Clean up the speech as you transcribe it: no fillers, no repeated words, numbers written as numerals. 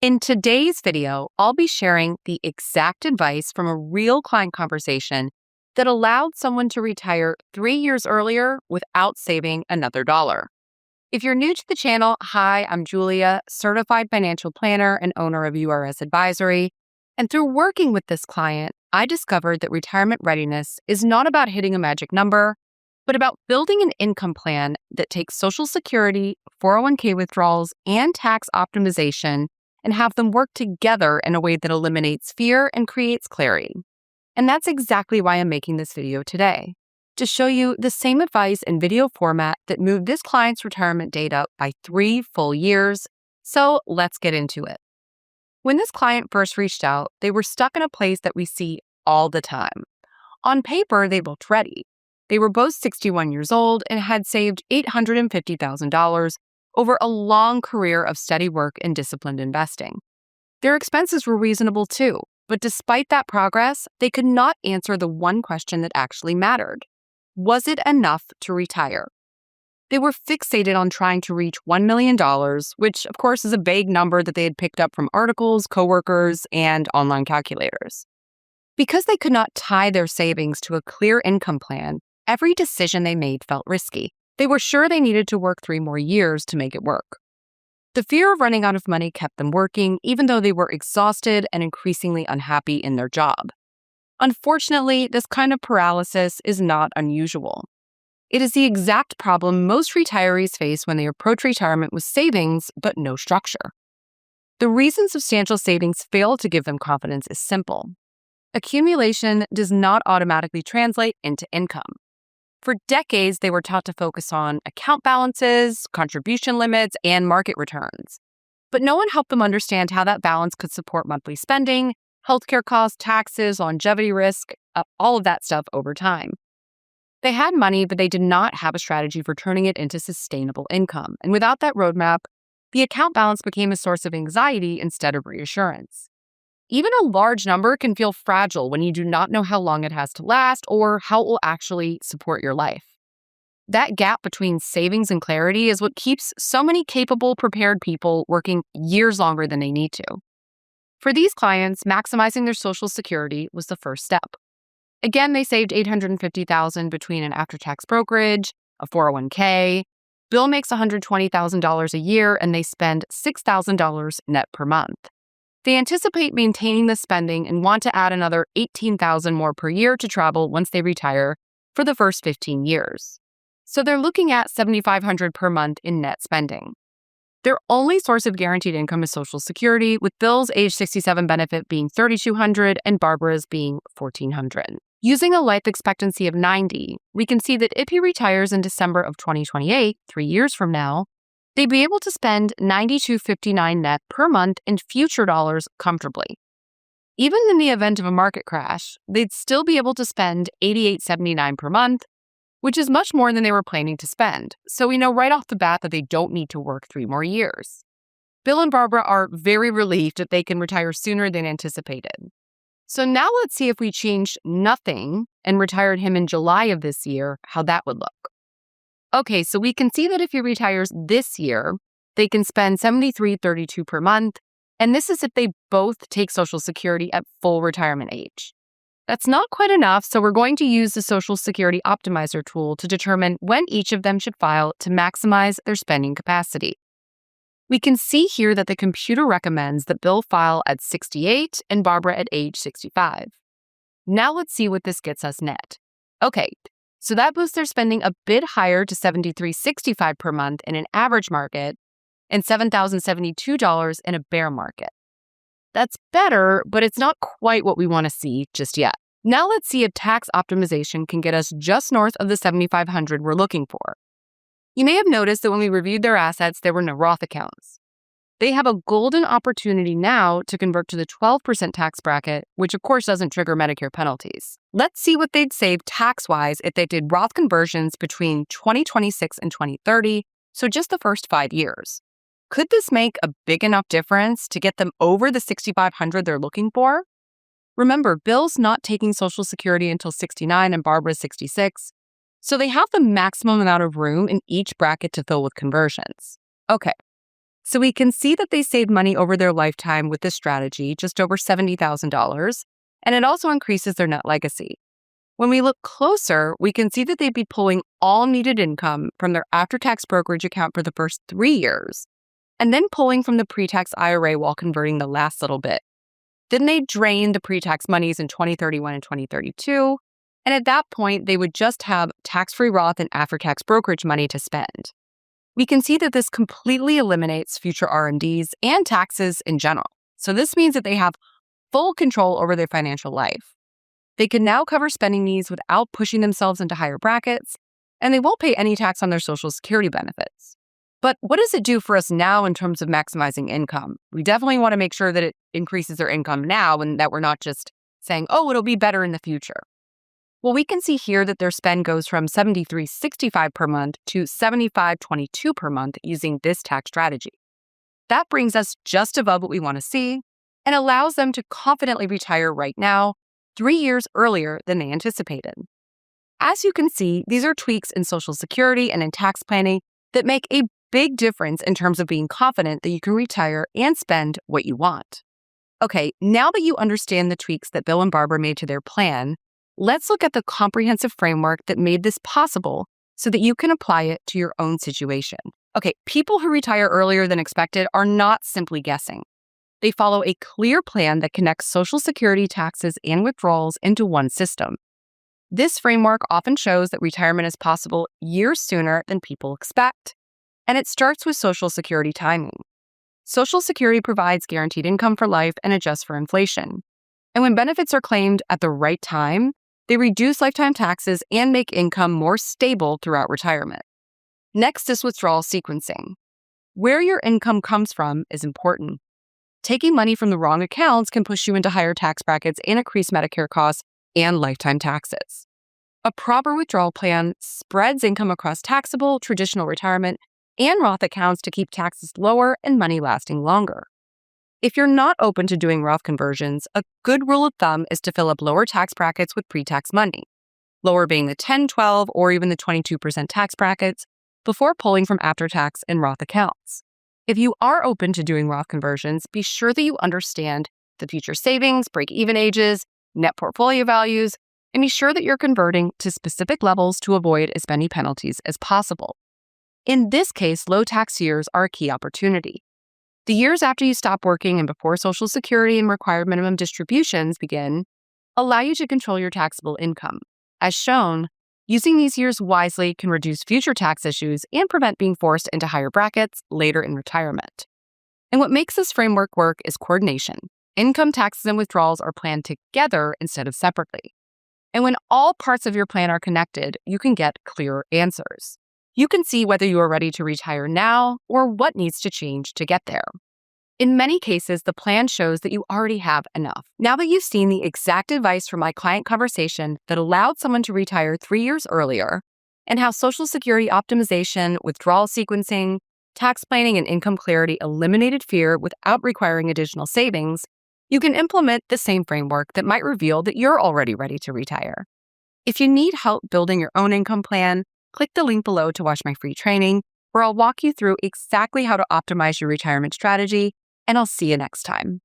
In today's video, I'll be sharing the exact advice from a real client conversation that allowed someone to retire 3 years earlier without saving another dollar. If you're new to the channel, hi, I'm Julia, certified financial planner and owner of URS Advisory. And through working with this client, I discovered that retirement readiness is not about hitting a magic number, but about building an income plan that takes Social Security, 401k withdrawals, and tax optimization and have them work together in a way that eliminates fear and creates clarity. And that's exactly why I'm making this video today, to show you the same advice in video format that moved this client's retirement date up by 3 full years. So let's get into it. When this client first reached out, they were stuck in a place that we see all the time. On paper, they looked ready. They were both 61 years old and had saved $850,000 over a long career of steady work and disciplined investing. Their expenses were reasonable too, but despite that progress, they could not answer the one question that actually mattered. Was it enough to retire? They were fixated on trying to reach $1 million, which of course is a vague number that they had picked up from articles, coworkers, and online calculators. Because they could not tie their savings to a clear income plan, every decision they made felt risky. They were sure they needed to work 3 more years to make it work. The fear of running out of money kept them working, even though they were exhausted and increasingly unhappy in their job. Unfortunately, this kind of paralysis is not unusual. It is the exact problem most retirees face when they approach retirement with savings but no structure. The reason substantial savings fail to give them confidence is simple. Accumulation does not automatically translate into income. For decades, they were taught to focus on account balances, contribution limits, and market returns. But no one helped them understand how that balance could support monthly spending, healthcare costs, taxes, longevity risk, all of that stuff over time. They had money, but they did not have a strategy for turning it into sustainable income. And without that roadmap, the account balance became a source of anxiety instead of reassurance. Even a large number can feel fragile when you do not know how long it has to last or how it will actually support your life. That gap between savings and clarity is what keeps so many capable, prepared people working years longer than they need to. For these clients, maximizing their Social Security was the first step. Again, they saved $850,000 between an after-tax brokerage, a 401k. Bill makes $120,000 a year, and they spend $6,000 net per month. They anticipate maintaining the spending and want to add another $18,000 more per year to travel once they retire for the first 15 years. So they're looking at $7,500 per month in net spending. Their only source of guaranteed income is Social Security, with Bill's age 67 benefit being $3,200 and Barbara's being $1,400. Using a life expectancy of 90, we can see that if he retires in December of 2028, 3 years from now, they'd be able to spend $92.59 net per month in future dollars comfortably. Even in the event of a market crash, they'd still be able to spend $88.79 per month, which is much more than they were planning to spend. So we know right off the bat that they don't need to work 3 more years. Bill and Barbara are very relieved that they can retire sooner than anticipated. So now let's see if we changed nothing and retired him in July of this year, how that would look. Okay, so we can see that if he retires this year, they can spend $73.32 per month, and this is if they both take Social Security at full retirement age. That's not quite enough, so we're going to use the Social Security Optimizer tool to determine when each of them should file to maximize their spending capacity. We can see here that the computer recommends that Bill file at 68 and Barbara at age 65. Now let's see what this gets us net. Okay. So that boosts their spending a bit higher to $73.65 per month in an average market and $7,072 in a bear market. That's better, but it's not quite what we want to see just yet. Now let's see if tax optimization can get us just north of the $7,500 we're looking for. You may have noticed that when we reviewed their assets, there were no Roth accounts. They have a golden opportunity now to convert to the 12% tax bracket, which of course doesn't trigger Medicare penalties. Let's see what they'd save tax-wise if they did Roth conversions between 2026 and 2030, so just the first 5 years. Could this make a big enough difference to get them over the $6,500 they're looking for? Remember, Bill's not taking Social Security until 69 and Barbara's 66, so they have the maximum amount of room in each bracket to fill with conversions. Okay. So we can see that they saved money over their lifetime with this strategy, just over $70,000, and it also increases their net legacy. When we look closer, we can see that they'd be pulling all needed income from their after-tax brokerage account for the first 3 years, and then pulling from the pre-tax IRA while converting the last little bit. Then they drain the pre-tax monies in 2031 and 2032, and at that point, they would just have tax-free Roth and after-tax brokerage money to spend. We can see that this completely eliminates future RMDs and taxes in general. So this means that they have full control over their financial life. They can now cover spending needs without pushing themselves into higher brackets, and they won't pay any tax on their Social Security benefits. But what does it do for us now in terms of maximizing income? We definitely want to make sure that it increases their income now and that we're not just saying, oh, it'll be better in the future. Well, we can see here that their spend goes from $73.65 per month to $75.22 per month using this tax strategy. That brings us just above what we want to see and allows them to confidently retire right now, 3 years earlier than they anticipated. As you can see, these are tweaks in Social Security and in tax planning that make a big difference in terms of being confident that you can retire and spend what you want. Okay, now that you understand the tweaks that Bill and Barbara made to their plan, let's look at the comprehensive framework that made this possible so that you can apply it to your own situation. Okay, people who retire earlier than expected are not simply guessing. They follow a clear plan that connects Social Security taxes and withdrawals into one system. This framework often shows that retirement is possible years sooner than people expect, and it starts with Social Security timing. Social Security provides guaranteed income for life and adjusts for inflation. And when benefits are claimed at the right time, they reduce lifetime taxes and make income more stable throughout retirement. Next is withdrawal sequencing. Where your income comes from is important. Taking money from the wrong accounts can push you into higher tax brackets and increase Medicare costs and lifetime taxes. A proper withdrawal plan spreads income across taxable, traditional retirement, and Roth accounts to keep taxes lower and money lasting longer. If you're not open to doing Roth conversions, a good rule of thumb is to fill up lower tax brackets with pre-tax money, lower being the 10, 12, or even the 22% tax brackets, before pulling from after-tax and Roth accounts. If you are open to doing Roth conversions, be sure that you understand the future savings, break-even ages, net portfolio values, and be sure that you're converting to specific levels to avoid as many penalties as possible. In this case, low tax years are a key opportunity. The years after you stop working and before Social Security and required minimum distributions begin allow you to control your taxable income. As shown, using these years wisely can reduce future tax issues and prevent being forced into higher brackets later in retirement. And what makes this framework work is coordination. Income taxes and withdrawals are planned together instead of separately. And when all parts of your plan are connected, you can get clearer answers. You can see whether you are ready to retire now or what needs to change to get there. In many cases, the plan shows that you already have enough. Now that you've seen the exact advice from my client conversation that allowed someone to retire 3 years earlier, and how Social Security optimization, withdrawal sequencing, tax planning, and income clarity eliminated fear without requiring additional savings, you can implement the same framework that might reveal that you're already ready to retire. If you need help building your own income plan, click the link below to watch my free training, where I'll walk you through exactly how to optimize your retirement strategy, and I'll see you next time.